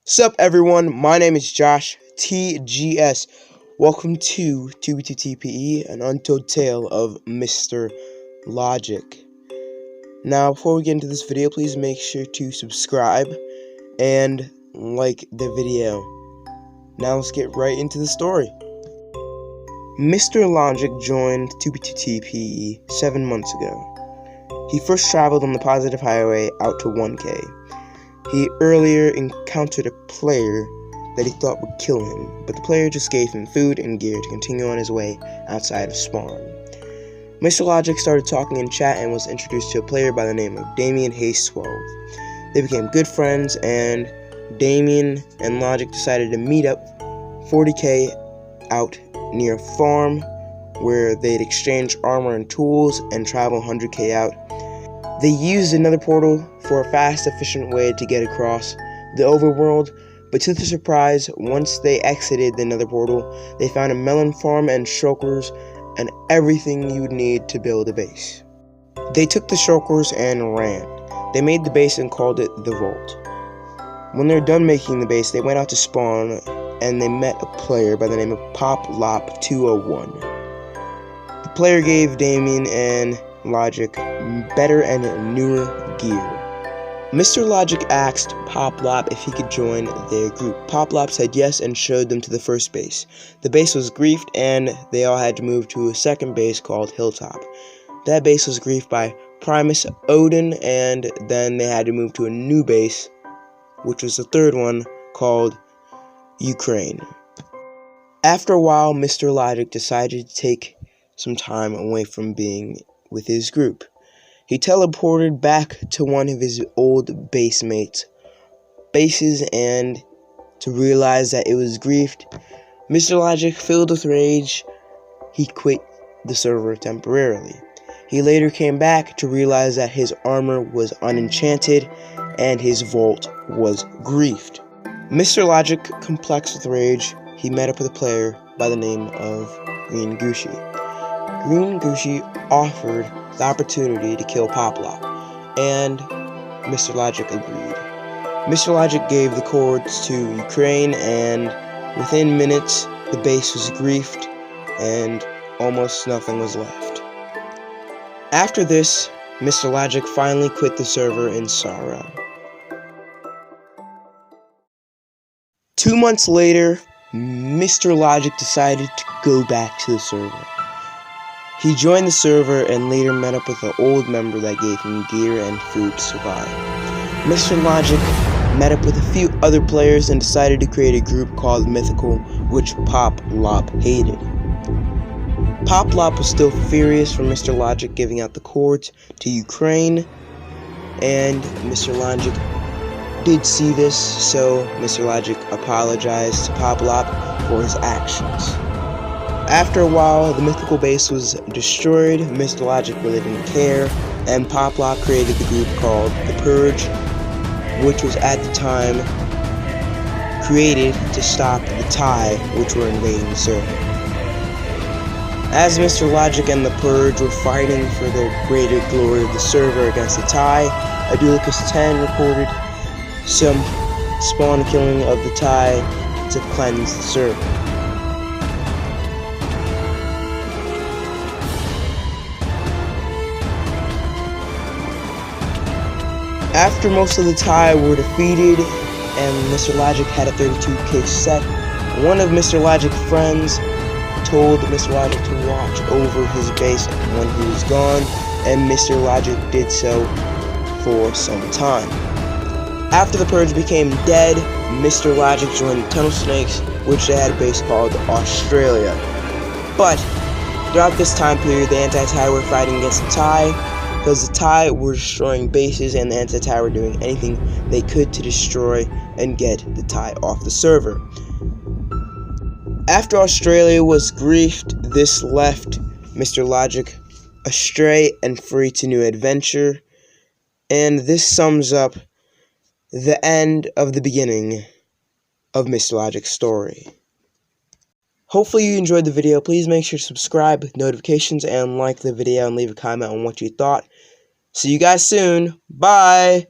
Sup everyone, my name is JoshTGS. Welcome to 2b2tPE, an untold tale of MrLogic. Now, before we get into this video, please make sure to subscribe and like the video. Now let's get right into the story. MrLogic joined 2b2tPE 7 months ago. He first traveled on the positive highway out to 1K. He earlier encountered a player that he thought would kill him, but the player just gave him food and gear to continue on his way outside of spawn. MrLogic started talking in chat and was introduced to a player by the name of Damien Hayes 12. They became good friends, and Damien and Logic decided to meet up 40k out near a farm where they'd exchange armor and tools and travel 100k out. They used another portal for a fast, efficient way to get across the overworld, but to their surprise, once they exited the nether portal, they found a melon farm and shulkers and everything you would need to build a base. They took the shulkers and ran. They made the base and called it the Vault. When they were done making the base, they went out to spawn and they met a player by the name of PopLop201. The player gave Damien and Logic better and newer gear. MrLogic asked PopLop if he could join their group. PopLop said yes and showed them to the first base. The base was griefed and they all had to move to a second base called Hilltop. That base was griefed by Primus Odin, and then they had to move to a new base, which was the third one, called Ukraine. After a while, MrLogic decided to take some time away from being with his group. He teleported back to one of his old bases, and to realize that it was griefed, MrLogic, filled with rage, he quit the server temporarily. He later came back to realize that his armor was unenchanted and his vault was griefed. MrLogic, complex with rage, he met up with a player by the name of Green Gucci. Green Gucci offered the opportunity to kill PopLop, and MrLogic agreed. MrLogic gave the cords to Ukraine, and within minutes, the base was griefed, and almost nothing was left. After this, MrLogic finally quit the server in sorrow. 2 months later, MrLogic decided to go back to the server. He joined the server and later met up with an old member that gave him gear and food to survive. MrLogic met up with a few other players and decided to create a group called Mythical, which PopLop hated. PopLop was still furious for MrLogic giving out the cords to Ukraine, and MrLogic did see this, so MrLogic apologized to PopLop for his actions. After a while, the mythical base was destroyed. MrLogic really didn't care, and PopLop created the group called The Purge, which was at the time created to stop the Thai, which were invading the server. As MrLogic and The Purge were fighting for the greater glory of the server against the Thai, Adulicus 10 reported some spawn killing of the Thai to cleanse the server. After most of the Thai were defeated and MrLogic had a 32k set, one of MrLogic's friends told MrLogic to watch over his base when he was gone, and MrLogic did so for some time. After the Purge became dead, MrLogic joined the Tunnel Snakes, which they had a base called Australia. But throughout this time period, the anti-Thai were fighting against the Thai, because the Thai were destroying bases and the anti-Thai were doing anything they could to destroy and get the Thai off the server. After Australia was griefed, this left MrLogic astray and free to new adventure, and this sums up the end of the beginning of MrLogic's story. Hopefully you enjoyed the video. Please make sure to subscribe with notifications and like the video and leave a comment on what you thought. See you guys soon. Bye!